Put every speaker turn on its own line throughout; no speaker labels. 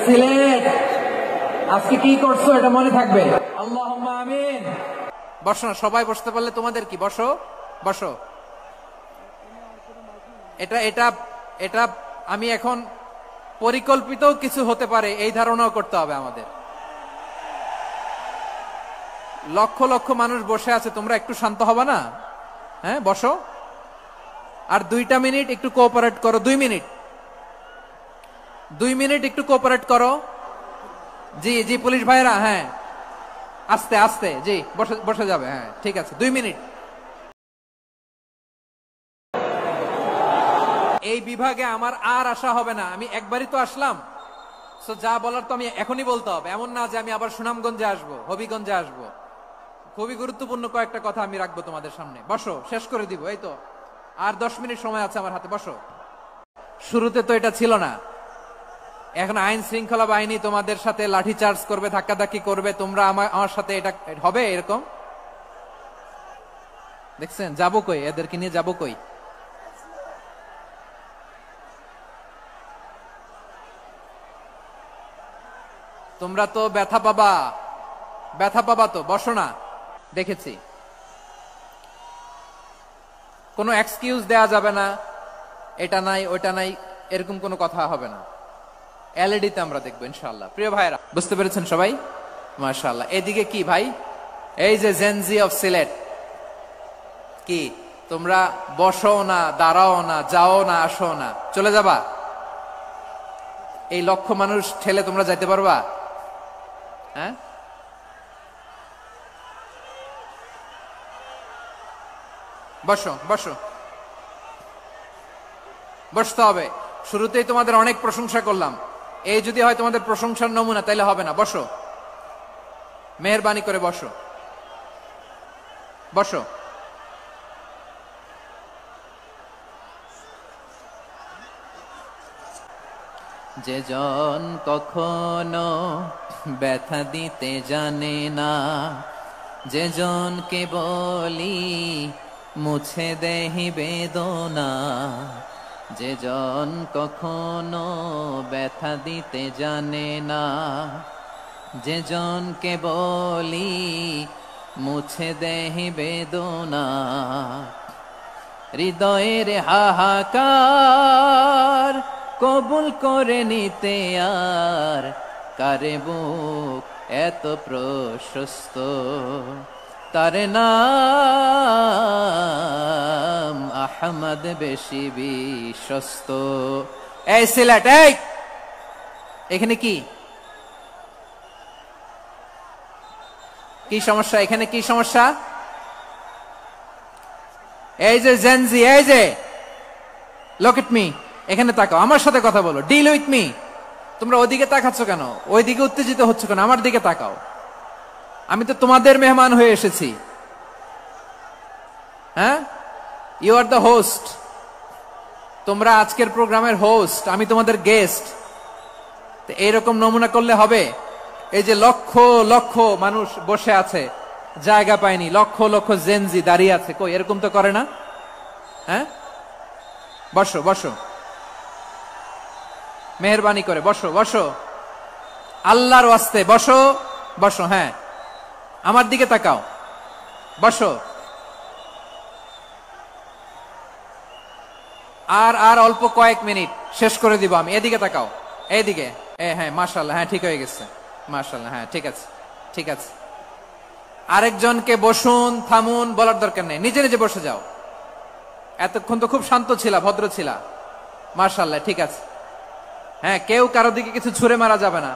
সিলেট আজকে কি করছো এটা মনে থাকবে। আল্লাহুম্মা আমিন।
বসো না, সবাই বসতে পারলে তোমাদের কি, বসো বসো। এটা এটা এটা আমি এখন পরিকল্পিত কিছু হতে পারে এই ধারণাও করতে হবে আমাদের। লক্ষ লক্ষ মানুষ বসে আছে, তোমরা একটু শান্ত হবে না? হ্যাঁ বসো, আর 2টা মিনিট একটু কোঅপারেট করো। 2 মিনিট, 2 মিনিট একটু কোঅপারেট করো। জি জি পুলিশ ভাইরা, হ্যাঁ আস্তে আস্তে, জি বসে বসে যাবে, হ্যাঁ ঠিক আছে 2 মিনিট। এই বিভাগে আমার আর আসা হবে না, আমি একবারই তো আসলাম, সো যা বলার তো আমি এখনই বলতে হবে। এমন না যে আমি আবার সুনামগঞ্জে আসবো, হবিগঞ্জে আসবো। খুবই গুরুত্বপূর্ণ কয়েকটা কথা আমি রাখবো তোমাদের সামনে। বসো, শেষ করে দিব, এই তো আর 10 মিনিট সময় আছে আমার হাতে। বসো। শুরুতে তো এটা ছিল না, এখন আইন শৃঙ্খলা বাহিনী তোমাদের সাথে লাঠি চার্জ করবে, ধাক্কাধাক্কি করবে, তোমরা আমার সাথে এটা হবে এরকম? দেখছেন যাবো কই, এদেরকে নিয়ে যাবো কই? তোমরা তো ব্যথা পাবা, ব্যথা পাবা তো, বসো না। দেখেছি কোনো এক্সকিউজ দেয়া যাবে না, এটা নাই ওটা নাই, এরকম কোনো কথা হবে না। এলইডিতে আমরা দেখবো ইনশাআল্লাহ। প্রিয় ভাইরা, বুঝতে পেরেছেন সবাই? মাশাআল্লাহ। এদিকে কি ভাই, এই যে জেনজি অফ সিলেট, কি তোমরা বসো না, দাঁড়াও না, যাও না, আসো না, চলে যাবা? এই লক্ষ মানুষ ঠেলে তোমরা যাইতে পারবা? হ্যাঁ বসো বসো, বসতে হবে। শুরুতেই তোমাদের অনেক প্রশংসা করলাম, এই যদি হয় তোমাদের প্রশংসার নমুনা তাইলে হবে না। বসো, মেহেরবানি করে বসো, বসো। যে জন কখনো ব্যথা দিতে জানে না, যে জনকে বলি মুছে দেহি বেদনা, যে জন কখনো ব্যথা দিতে জানে না, যে জনকে বলি মুছে দেহি বেদনা, হৃদয়ের হাহাকার কবুল করে নিতে আর কারে বুক এত প্রশস্ত, তার নাম আহমদ বেশি বিশ্বস্ত। এই সিলেট, এই এখানে কি কি সমস্যা? এখানে কি সমস্যা? এই যে জেনজি, এই যে লুক এট মি, এখানে তাকাও, আমার সাথে কথা বলো, ডিল উইথ মি। তোমরা ওইদিকে তাকাচ্ছ কেন? ওইদিকে উত্তেজিত হচ্ছ কেন? আমার দিকে তাকাও, আমি তো তোমাদের মেহমান হয়ে এসেছি। হ্যাঁ, ইউ আর দ্য হোস্ট, তোমরা আজকের প্রোগ্রামের হোস্ট, আমি তোমাদের গেস্ট। এইরকম নমুনা করলে হবে? এই যে লক্ষ লক্ষ মানুষ বসে আছে, জায়গা পায়নি, লক্ষ লক্ষ জেনজি দাঁড়িয়ে আছে, কই এরকম তো করে না? হ্যাঁ বসো বসো, মেহেরবানি করে বসো বসো, আল্লাহর ওয়াস্তে বসো বসো। হ্যাঁ আমার দিকে তাকাও, বসো। আর আর অল্প কয়েক মিনিট, শেষ করে দিব আমি। এদিকে তাকাও, এইদিকে। হ্যাঁ মাশাআল্লাহ, হ্যাঁ ঠিক হয়ে গেছে, মাশাআল্লাহ, হ্যাঁ ঠিক আছে ঠিক আছে। আরেকজনকে বসুন থামুন বলার দরকার নেই, নিজে নিজে বসে যাও। এতক্ষণ তো খুব শান্ত ছিলা, ভদ্র ছিলা, মাশাআল্লাহ ঠিক আছে। হ্যাঁ কেউ কারো দিকে কিছু ছুঁড়ে মারা যাবে না,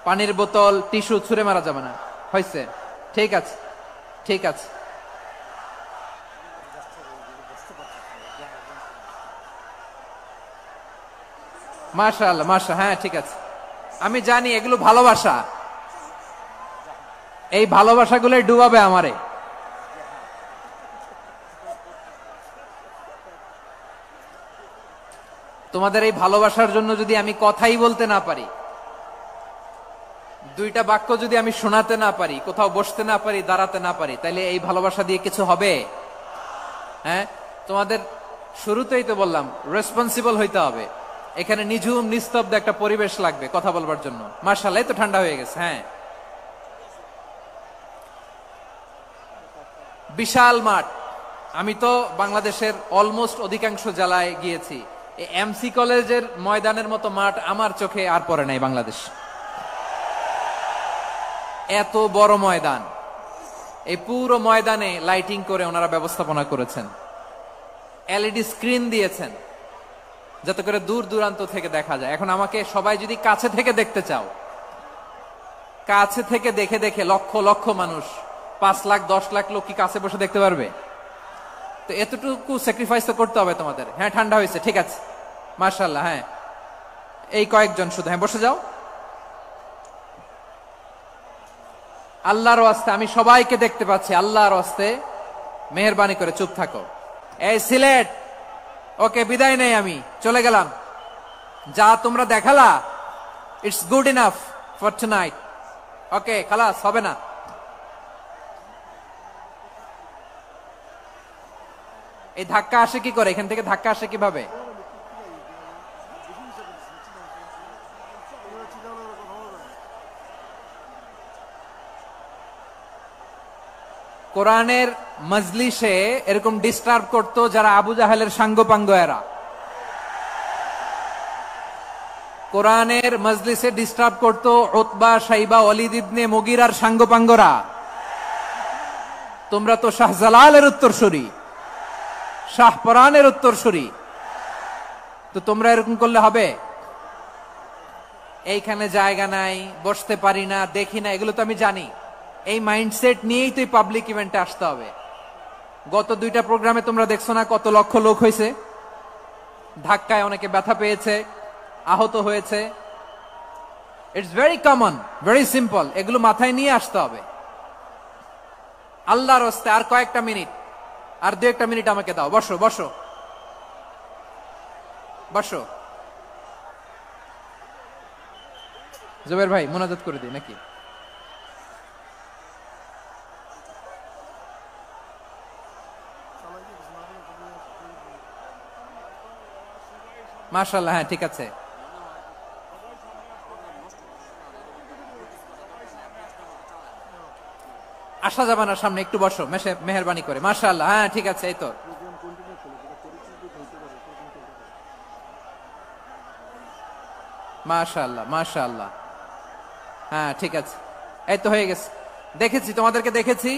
পানির বোতল টিস্যু ছুঁড়ে মারা যাবে না, হয়েছে? ঠিক আছে ঠিক আছে। মাশাআল্লাহ মাশাআল্লাহ, হ্যাঁ ঠিক আছে। আমি জানি এগুলো ভালোবাসা, এই ভালোবাসাগুলোই ডুবাবে আমারে। তোমাদের এই ভালোবাসার জন্য যদি আমি কথাই বলতে না পারি, 2টা বাক্য যদি আমি শোনাতে না পারি, কোথাও বসতে না পারি, দাঁড়াতে না পারি, তাহলে এই ভালোবাসা দিয়ে কিছু হবে? হ্যাঁ তোমাদের শুরুতেই তো বললাম রেসপন্সিবল হইতে হবে। এখানে নিঝুম নিস্তব্ধ একটা পরিবেশ লাগবে কথা বলবার জন্য। মাশাআল্লাহ, এই তো ঠান্ডা হয়ে গেছে। হ্যাঁ, বিশাল মাঠ। আমি তো বাংলাদেশের অলমোস্ট অধিকাংশ জেলায় গিয়েছি, এই এমসি কলেজের ময়দানের মতো মাঠ আমার চোখে আর পড়ে নাই বাংলাদেশ। এত বড় ময়দান, এই পুরো ময়দানে লাইটিং করে ওনারা ব্যবস্থাপনা করেছেন, এলইডি স্ক্রিন দিয়েছেন যাতে করে দূর দূরান্ত থেকে দেখা যায়। এখন আমাকে সবাই যদি কাছে থেকে দেখতে চাও, কাছে থেকে দেখে দেখে লক্ষ লক্ষ মানুষ, 5 লাখ 10 লাখ লোক কি কাছে বসে দেখতে পারবে? তো এতটুকু স্যাক্রিফাইস তো করতে হবে তোমাদের। হ্যাঁ, ঠান্ডা হয়েছে, ঠিক আছে, মাশাআল্লাহ। হ্যাঁ, এই কয়েকজন শুধু, হ্যাঁ বসে যাও। আল্লাহর ওয়াস্তে আমি সবাইকে দেখতে পাচ্ছি, আল্লাহর ওয়াস্তে মেহেরবানি করে চুপ থাকো। এই সিলেট, ওকে, বিদায় নেই, আমি চলে গেলাম। যা তোমরা দেখালা, it's good enough for tonight. Okay, খালাস, হবে না। এই ধাক্কা আসে কি করে? এখান থেকে ধাক্কা আসে কিভাবে? কোরআনের মজলিসে এরকম ডিস্টার্ব করতো যারা আবু জাহেলের সাঙ্গপাঙ্গ এরা। কোরআনের মজলিসে ডিস্টার্ব করতো উতবা, শাইবা, ওয়ালিদ ইবনে মুগিরার সাঙ্গপাঙ্গরা। তোমরা তো শাহজালালের উত্তরসূরি, শাহপরানের উত্তরসূরি, তো তোমরা এরকম করলে হবে? এইখানে জায়গা নাই, বসতে পারি না, দেখি না, এগুলো তো আমি জানি। এই মাইন্ডসেট নিয়েই তো পাবলিক ইভেন্টে আসতে হবে। গত 2টা প্রোগ্রামে তোমরা দেখছো না কত লক্ষ লোক হয়েছে? ধাক্কায় অনেকে ব্যথা পেয়েছে, আহত হয়েছে। It's very common, very simple. এগুলো মাথায় নিয়ে আসতে হবে। আল্লাহর রাস্তায় আর কয়েকটা মিনিট, আর 2-1টা মিনিট আমাকে দাও। বসো বসো বসো। জুবের ভাই, মোনাজাত করে দিই নাকি? মাশাআল্লাহ, হ্যাঁ ঠিক আছে। আসা যাবে না সামনে, একটু বসো মেহেরবানি করে। মাশাআল্লাহ, হ্যাঁ ঠিক আছে। এই তো মাশাআল্লাহ, মাশাআল্লাহ, হ্যাঁ ঠিক আছে। এই তো হয়ে গেছে, দেখেছি তোমাদেরকে, দেখেছি।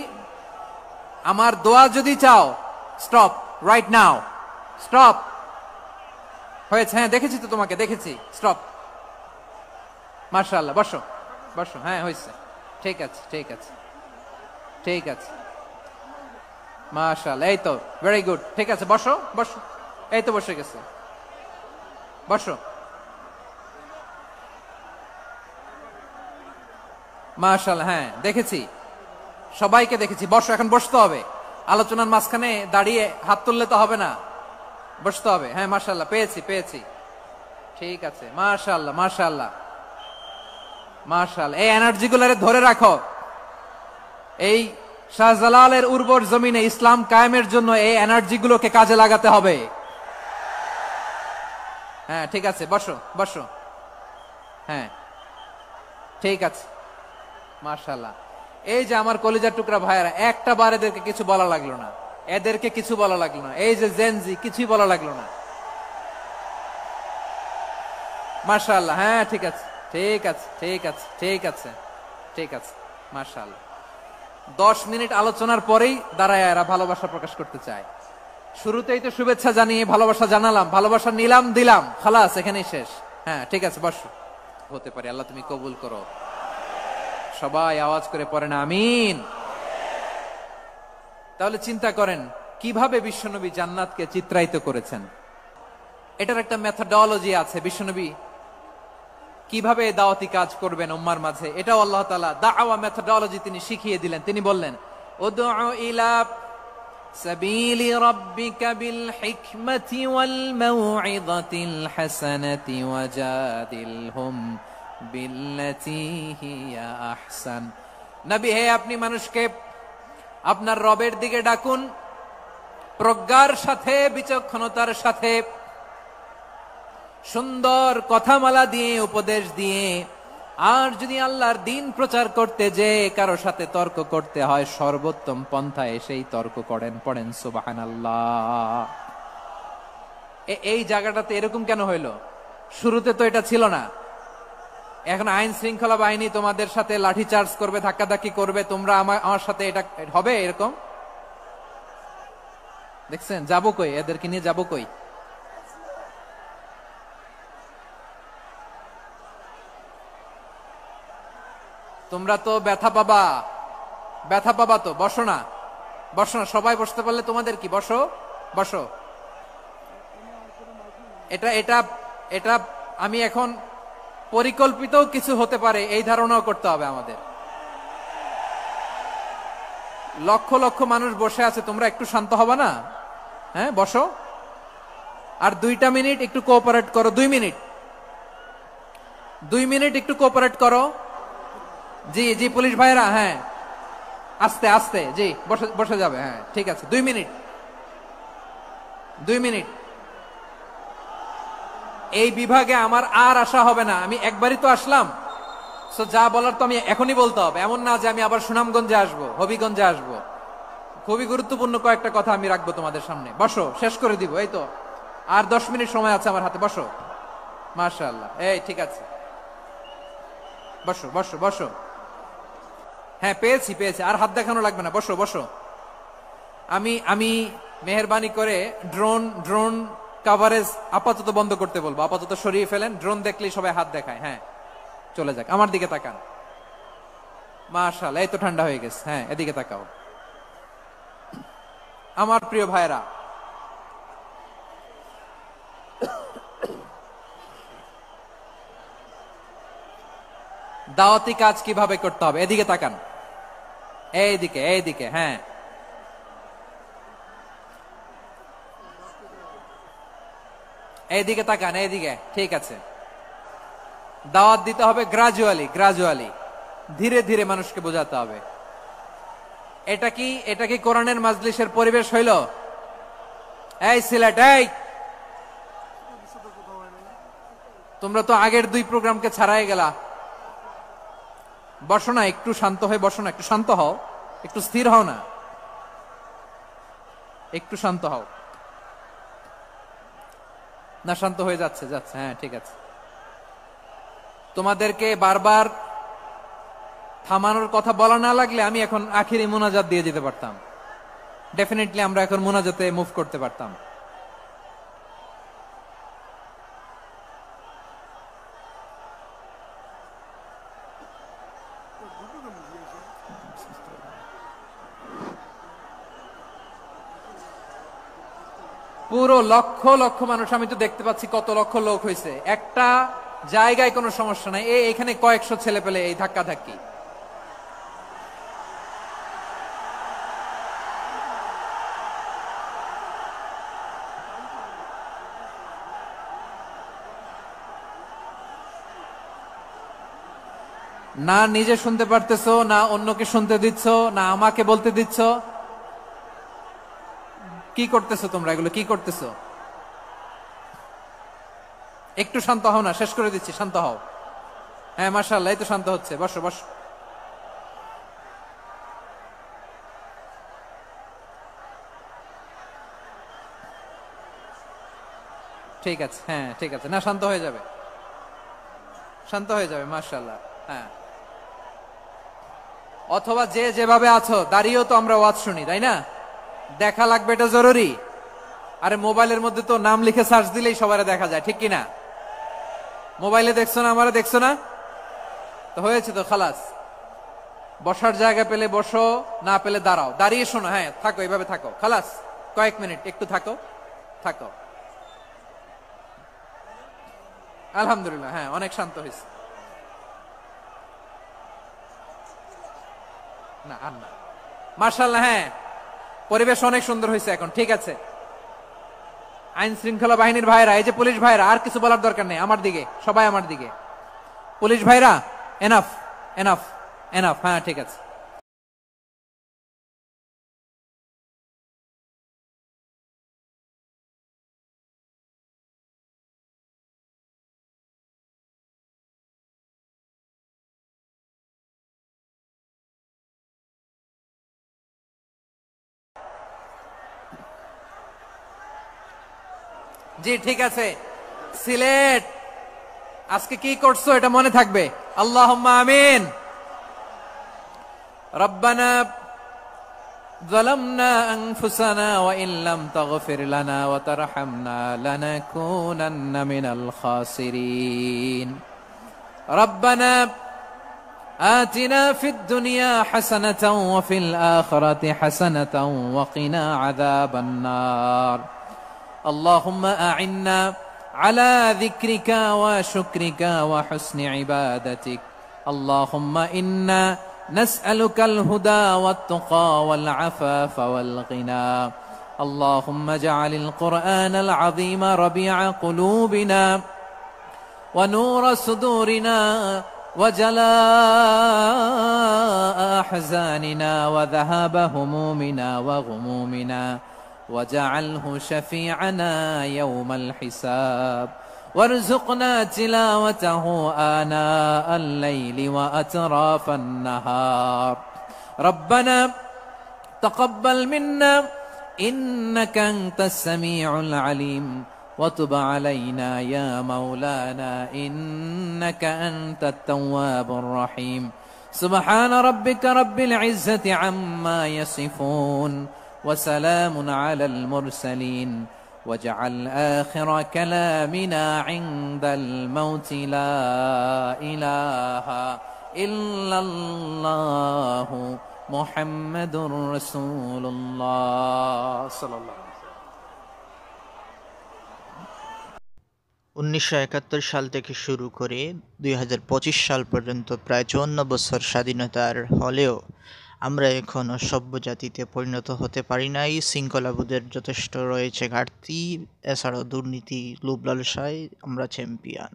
আমার দোয়া যদি চাও, স্টপ রাইট নাও, স্টপ। হয়েছে, হ্যাঁ দেখেছি তো তোমাকে, দেখেছি, স্টপ। মাশাআল্লাহ, বসো বসো, হ্যাঁ হয়েছে, ঠিক আছে ঠিক আছে ঠিক আছে। মাশাআল্লাহ, এই তো ভেরি গুড, ঠিক আছে, বসো বসো। এই তো বসে গেছে, বসো। মাশাআল্লাহ, হ্যাঁ দেখেছি, সবাইকে দেখেছি। বসো, এখন বসতে হবে। আলোচনার মাঝখানে দাঁড়িয়ে হাত তুললে তো হবে না, বসতে হবে। হ্যাঁ মাশাআল্লাহ, পেয়েছি পেয়েছি, ঠিক আছে। মাশাআল্লাহ মাশাআল্লাহ মাশাআল্লাহ। এই এনার্জি গুলারে ধরে রাখো। এই শাহজালালের উর্বর জমিনে ইসলাম কায়েমের জন্য এই এনার্জি গুলোকে কাজে লাগাতে হবে। হ্যাঁ ঠিক আছে, বসো বসো, হ্যাঁ ঠিক আছে। মাশাআল্লাহ। এই যে আমার কলিজার টুকরা ভাইয়েরা, একটা বার এদেরকে কিছু বলা লাগলো না, এদেরকে কিছু বলা লাগলো না। এই যে জেনজি, কিছুই বলা লাগলো না। মাশাআল্লাহ, হ্যাঁ ঠিক আছে ঠিক আছে ঠিক আছে ঠিক আছে ঠিক আছে। মাশাআল্লাহ। 10 মিনিট আলোচনার পরেই দাঁড়ায় এরা ভালোবাসা প্রকাশ করতে চায়। শুরুতেই তো শুভেচ্ছা জানিয়ে ভালোবাসা জানালাম, ভালোবাসা নিলাম, দিলাম, খালাস, এখানেই শেষ। হ্যাঁ ঠিক আছে, বসো। হতে পারে, আল্লাহ তুমি কবুল করো। সবাই আওয়াজ করে পড়েন আমিন। তাহলে চিন্তা করেন কিভাবে বিশ্বনবী জান্নাতকে চিত্রায়িত করেছেন। এটার একটা মেথডোলজি আছে। বিশ্বনবী কিভাবে দাওয়াতি কাজ করবেন উম্মার মাঝে, এটাও আল্লাহ তাআলা দাওয়া মেথডোলজি তিনি শিখিয়ে দিলেন। তিনি বললেন, উদউ ইলা সাবিলি রাব্বিকা বিল হিকমাতি ওয়াল মাউইযাতিল হাসানাতি ওয়াজাদিলহুম বিল্লাতী হিয়া আহসান। নবী হে, আপনি মানুষকে আপনার রবের দিকে ডাকুন প্রজ্ঞার সাথে, বিচক্ষণতার সাথে, সুন্দর কথামালা দিয়ে, উপদেশ দিয়ে। আর যদি আল্লাহর দিন প্রচার করতে যে কারো সাথে তর্ক করতে হয়, সর্বোত্তম পন্থায় সেই তর্ক করেন। পড়েন সুবহানাল্লাহ। এই জায়গাটাতে এরকম কেন হইলো? শুরুতে তো এটা ছিল না। এখন আইন শৃঙ্খলা বাহিনী তোমাদের সাথে লাঠি চার্জ করবে, ধাক্কাধাক্কি করবে, তোমরা আমার সাথে এটা হবে এরকম? দেখছেন যাবো কই, এদেরকে নিয়ে যাবো কই? তোমরা তো ব্যথা পাবা, ব্যথা পাবা তো। বসো না, বসো না, সবাই বসতে পারলে তোমাদের কি, বসো বসো। এটা এটা এটা আমি এখন পরিকল্পিত কিছু হতে পারে এই ধারণাও করতে হবে আমাদের। লক্ষ লক্ষ মানুষ বসে আছে, তোমরা একটু শান্ত হবে না? হ্যাঁ বসো। আর 2টা মিনিট একটু কোঅপারেট করো। 2 মিনিট, 2 মিনিট একটু কোঅপারেট করো। জি জি পুলিশ ভাইরা, হ্যাঁ আস্তে আস্তে, জি বসে বসে যাবে। হ্যাঁ ঠিক আছে, 2 মিনিট, 2 মিনিট। এই বিভাগে আমার আর আসা হবে না, আমি একবারই তো আসলাম। সো যা বলার তো আমি এখনই বলতে হবে, এমন না যে আমি আবার সুনামগঞ্জে আসবো, হবিগঞ্জে আসবো। খুবই গুরুত্বপূর্ণ কয়েকটা কথা আমি রাখবো তোমাদের সামনে। বসো, শেষ করে দিব। এই তো আর 10 মিনিট সময় আছে আমার হাতে। বসো। মাশাআল্লাহ, এই ঠিক আছে, বসো বসো বসো। হ্যাঁ পেয়েছি পেয়েছি, আর হাত দেখানো লাগবে না। বসো বসো। আমি মেহেরবানি করে ড্রোন কভারেজ আপাতত বন্ধ করতে বলবো, আপাতত সরিয়ে ফেলেন। ড্রোন দেখলেই সবাই হাত দেখায়। হ্যাঁ চলে যাক, আমার দিকে তাকান। মাশাআল্লাহ, এই তো ঠান্ডা হয়ে গেছে। হ্যাঁ এদিকে তাকাও। আমার প্রিয় ভাইরা, দাওয়াতি কাজ কিভাবে করতে হবে এদিকে তাকান। এইদিকে এইদিকে, হ্যাঁ এইদিকে তাকান, এইদিকে। ঠিক আছে, দাওয়াত দিতে হবে গ্রাজুয়ালি, গ্রাজুয়ালি, ধীরে ধীরে মানুষকে বোঝাতে হবে। এটা কি কোরআনের মাজলিসের পরিবেশ হইল? এই সিলেট, এই তোমরা তো আগের 2 প্রোগ্রামকে ছাড়াই গেলা। বসো না, একটু শান্ত হয়ে বসো না, একটু শান্ত হও, একটু স্থির হও না, একটু শান্ত হও না। শান্ত হয়ে যাচ্ছে যাচ্ছে, হ্যাঁ ঠিক আছে। তোমাদেরকে বারবার থামানোর কথা বলা না লাগলে আমি এখন আখিরি মোনাজাত দিয়ে যেতে পারতাম। ডেফিনেটলি আমরা এখন মোনাজাতে মুভ করতে পারতাম। পুরো লক্ষ লক্ষ মানুষ, আমি তো দেখতে পাচ্ছি কত লক্ষ লোক হয়েছে। একটা জায়গায় কোনো সমস্যা নাই, এখানে কয়েকশো ছেলে পেলে এই ধাক্কা ধাক্কি। না নিজে শুনতে পারতেছো, না অন্যকে শুনতে দিচ্ছ, না আমাকে বলতে দিচ্ছ। কি করতেছো তোমরা, এগুলো কি করতেছো? একটু শান্ত হও না, শেষ করে দিচ্ছি, শান্ত হও। হ্যাঁ মাশাআল্লাহ, এই তো শান্ত হচ্ছে। বসো বসো। ঠিক আছে, হ্যাঁ ঠিক আছে, না শান্ত হয়ে যাবে, শান্ত হয়ে যাবে। মাশাআল্লাহ। হ্যাঁ, অথবা যে যেভাবে আছো দাঁড়িয়েও তো আমরা ওয়াজ শুনি, তাই না? দেখা লাগবে, এটা জরুরি। আরে মোবাইলের মধ্যে তো নাম লিখে সার্চ দিলেই সবার দেখা যায়, ঠিক কিনা? মোবাইলে দেখছো না, আমারে দেখছো না, তো হয়েছে তো, খালাস। বসার জায়গা পেলে বসো, না পেলে দাঁড়াও, দাঁড়িয়ে শোনো। হ্যাঁ থাকো, এইভাবে থাকো, খালাস। কয়েক মিনিট একটু থাকো, থাকো। আলহামদুলিল্লাহ, হ্যাঁ অনেক শান্ত হয়েছে। না আর না, মাশাআল্লাহ। হ্যাঁ পরিবেশ অনেক সুন্দর হয়েছে এখন, ঠিক আছে। আইন শৃঙ্খলা বাহিনীর ভাইরা, এই যে পুলিশ ভাইরা, আর কিছু বলার দরকার নেই। আমার দিকে সবাই, আমার দিকে। পুলিশ ভাইরা, এনাফ এনাফ এনাফ। হ্যাঁ ঠিক আছে। জি ঠিক আছে। সিলেট আজকে কি করছো এটা মনে থাকবে। আল্লাহুম্মা আমিন। রব্বানা ظلمنا أنفسنا وإن لم تغفر لنا وترحمنا لنكونن من الخاسرين. ربنا آتنا في الدنيا حسنة وفي الآخرة حسنة وقنا عذاب النار. اللهم أعنا على ذكرك وشكرك وحسن عبادتك. اللهم إنا نسألك الهدى والتقى والعفاف والغنى. اللهم اجعل القرآن العظيم ربيع قلوبنا ونور صدورنا وجلاء أحزاننا وذهاب همومنا وغمومنا، وجعله شفيعنا يوم الحساب، وارزقنا تلاوته آناء الليل وأطراف النهار. ربنا تقبل منا إنك أنت السميع العليم، وتب علينا يا مولانا إنك أنت التواب الرحيم. سبحان ربك رب العزة عما يصفون، وسلام على المرسلين، واجعل آخر كلامنا عند الموت لا إله إلا الله محمد رسول الله صلى الله عليه وسلم.
1971 সাল থেকে শুরু করে 2025 সাল পর্যন্ত প্রায় 54 বছর স্বাধীনতার হলেও আমরা এখনো সভ্য জাতিতে পরিণত হতে পারি নাই। শৃঙ্খলাবোধের যথেষ্ট রয়েছে ঘাটতি, এছাড়াও দুর্নীতি, লোভ লালসায় আমরা চ্যাম্পিয়ন।